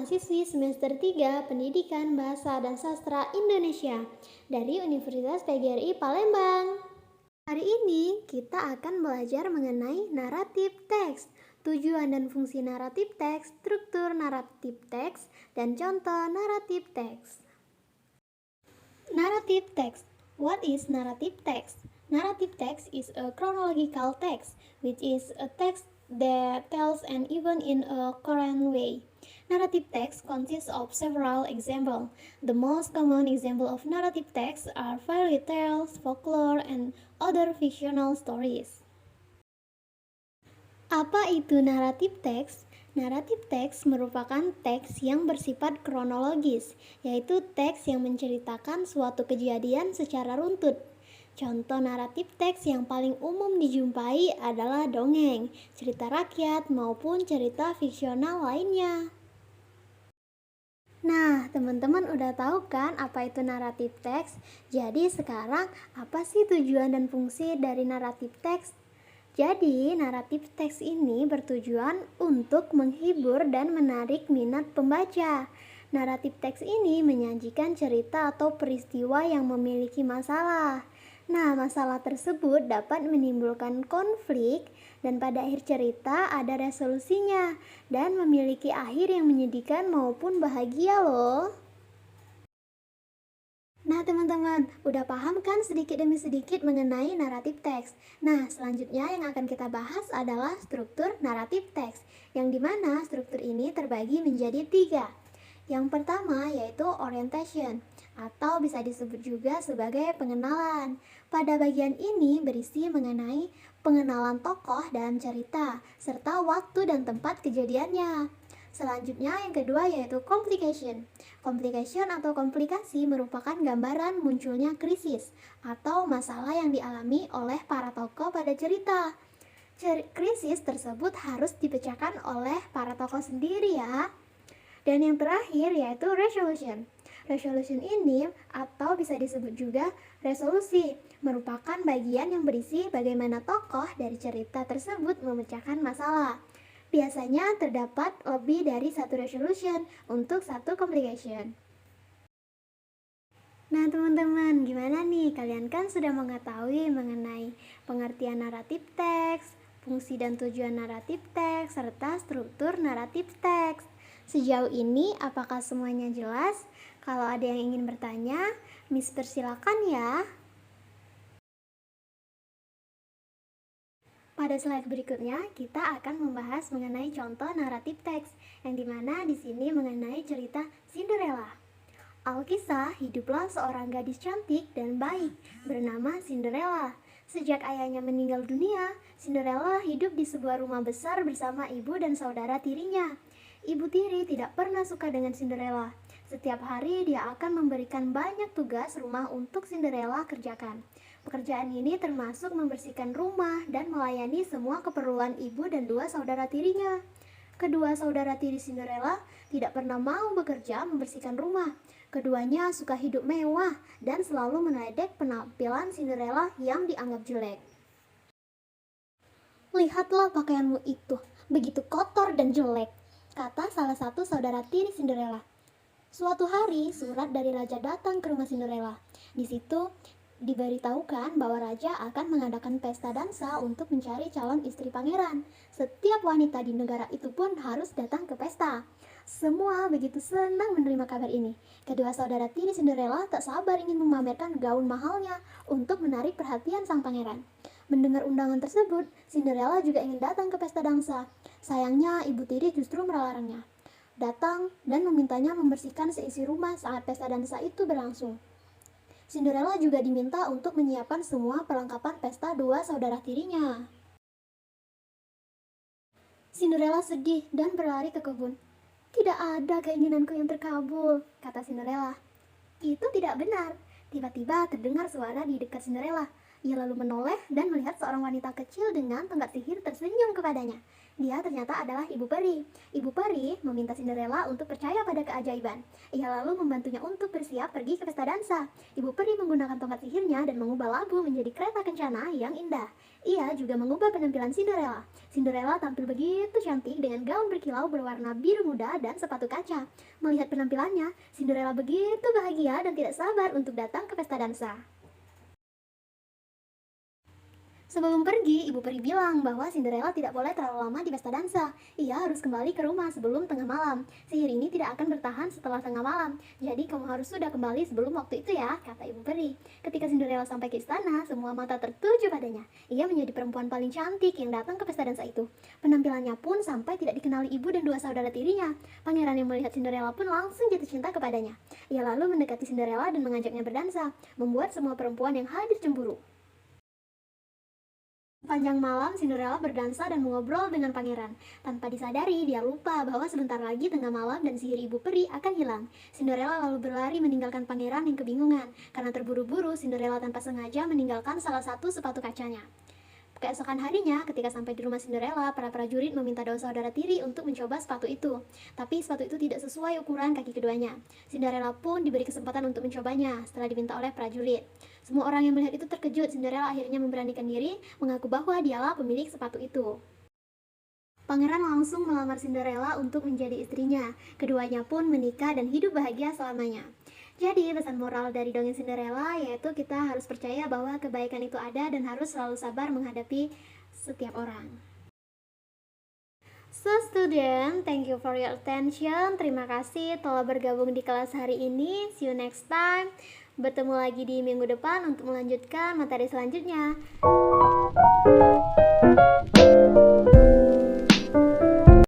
mahasiswi semester 3 Pendidikan Bahasa dan Sastra Indonesia dari Universitas PGRI Palembang. Hari ini kita akan belajar mengenai naratif teks, tujuan dan fungsi naratif teks, struktur naratif teks, dan contoh naratif teks. Narrative text. What is narrative text? Narrative text is a chronological text, which is a text that tells an event in a current way. Narrative text consists of several examples. The most common example of narrative text are fairy tales, folklore, and other fictional stories. Apa itu naratif teks? Naratif teks merupakan teks yang bersifat kronologis, yaitu teks yang menceritakan suatu kejadian secara runtut. Contoh naratif teks yang paling umum dijumpai adalah dongeng, cerita rakyat, maupun cerita fiksional lainnya. Nah, teman-teman udah tahu kan apa itu naratif teks? Jadi sekarang apa sih tujuan dan fungsi dari naratif teks? Jadi, naratif teks ini bertujuan untuk menghibur dan menarik minat pembaca. Naratif teks ini menyajikan cerita atau peristiwa yang memiliki masalah. Nah, masalah tersebut dapat menimbulkan konflik dan pada akhir cerita ada resolusinya dan memiliki akhir yang menyedihkan maupun bahagia loh. Nah teman-teman, udah paham kan sedikit demi sedikit mengenai naratif teks? Nah selanjutnya yang akan kita bahas adalah struktur naratif teks, yang dimana struktur ini terbagi menjadi 3. Yang pertama yaitu orientation, atau bisa disebut juga sebagai pengenalan. Pada bagian ini berisi mengenai pengenalan tokoh dalam cerita, serta waktu dan tempat kejadiannya. Selanjutnya yang kedua yaitu complication. Complication atau komplikasi merupakan gambaran munculnya krisis atau masalah yang dialami oleh para tokoh pada cerita. Krisis tersebut harus dipecahkan oleh para tokoh sendiri ya. Dan yang terakhir yaitu resolution. Resolution ini atau bisa disebut juga resolusi merupakan bagian yang berisi bagaimana tokoh dari cerita tersebut memecahkan masalah. Biasanya terdapat lebih dari satu resolution untuk satu complication. Nah teman-teman, gimana nih? Kalian kan sudah mengetahui mengenai pengertian naratif teks, fungsi dan tujuan naratif teks, serta struktur naratif teks. Sejauh ini apakah semuanya jelas? Kalau ada yang ingin bertanya, Miss persilakan ya. Pada slide berikutnya, kita akan membahas mengenai contoh naratif teks, yang dimana di sini mengenai cerita Cinderella. Alkisah, hiduplah seorang gadis cantik dan baik bernama Cinderella. Sejak ayahnya meninggal dunia, Cinderella hidup di sebuah rumah besar bersama ibu dan saudara tirinya. Ibu tiri tidak pernah suka dengan Cinderella. Setiap hari dia akan memberikan banyak tugas rumah untuk Cinderella kerjakan. Pekerjaan ini termasuk membersihkan rumah dan melayani semua keperluan ibu dan dua saudara tirinya. Kedua saudara tiri Cinderella tidak pernah mau bekerja membersihkan rumah. Keduanya suka hidup mewah dan selalu meledek penampilan Cinderella yang dianggap jelek. Lihatlah pakaianmu itu, begitu kotor dan jelek, kata salah satu saudara tiri Cinderella. Suatu hari, surat dari raja datang ke rumah Cinderella. Di situ diberitahukan bahwa raja akan mengadakan pesta dansa untuk mencari calon istri pangeran. Setiap wanita di negara itu pun harus datang ke pesta. Semua begitu senang menerima kabar ini. Kedua saudara tiri Cinderella tak sabar ingin memamerkan gaun mahalnya untuk menarik perhatian sang pangeran. Mendengar undangan tersebut, Cinderella juga ingin datang ke pesta dansa. Sayangnya ibu tiri justru melarangnya datang dan memintanya membersihkan seisi rumah saat pesta dansa itu berlangsung. Cinderella juga diminta untuk menyiapkan semua perlengkapan pesta dua saudara tirinya. Cinderella sedih dan berlari ke kebun. Tidak ada keinginanku yang terkabul, kata Cinderella. Itu tidak benar. Tiba-tiba terdengar suara di dekat Cinderella. Ia lalu menoleh dan melihat seorang wanita kecil dengan tongkat sihir tersenyum kepadanya. Dia ternyata adalah Ibu Peri. Ibu Peri meminta Cinderella untuk percaya pada keajaiban. Ia lalu membantunya untuk bersiap pergi ke pesta dansa. Ibu Peri menggunakan tongkat sihirnya dan mengubah labu menjadi kereta kencana yang indah. Ia juga mengubah penampilan Cinderella. Cinderella tampil begitu cantik dengan gaun berkilau berwarna biru muda dan sepatu kaca. Melihat penampilannya, Cinderella begitu bahagia dan tidak sabar untuk datang ke pesta dansa. Sebelum pergi, Ibu Peri bilang bahwa Cinderella tidak boleh terlalu lama di pesta dansa. Ia harus kembali ke rumah sebelum tengah malam. Sihir ini tidak akan bertahan setelah tengah malam. Jadi kamu harus sudah kembali sebelum waktu itu ya, kata Ibu Peri. Ketika Cinderella sampai ke istana, semua mata tertuju padanya. Ia menjadi perempuan paling cantik yang datang ke pesta dansa itu. Penampilannya pun sampai tidak dikenali ibu dan dua saudara tirinya. Pangeran yang melihat Cinderella pun langsung jatuh cinta kepadanya. Ia lalu mendekati Cinderella dan mengajaknya berdansa, membuat semua perempuan yang hadir cemburu. Panjang malam, Cinderella berdansa dan mengobrol dengan pangeran. Tanpa disadari, dia lupa bahwa sebentar lagi tengah malam dan sihir Ibu Peri akan hilang. Cinderella lalu berlari meninggalkan pangeran yang kebingungan. Karena terburu-buru, Cinderella tanpa sengaja meninggalkan salah satu sepatu kacanya. Keesokan harinya, ketika sampai di rumah Cinderella, para prajurit meminta dua saudara tiri untuk mencoba sepatu itu. Tapi sepatu itu tidak sesuai ukuran kaki keduanya. Cinderella pun diberi kesempatan untuk mencobanya setelah diminta oleh prajurit. Semua orang yang melihat itu terkejut. Cinderella akhirnya memberanikan diri, mengaku bahwa dialah pemilik sepatu itu. Pangeran langsung melamar Cinderella untuk menjadi istrinya. Keduanya pun menikah dan hidup bahagia selamanya. Jadi pesan moral dari dongeng Cinderella yaitu kita harus percaya bahwa kebaikan itu ada dan harus selalu sabar menghadapi setiap orang. So student, thank you for your attention. Terima kasih telah bergabung di kelas hari ini. See you next time. Bertemu lagi di minggu depan untuk melanjutkan materi selanjutnya.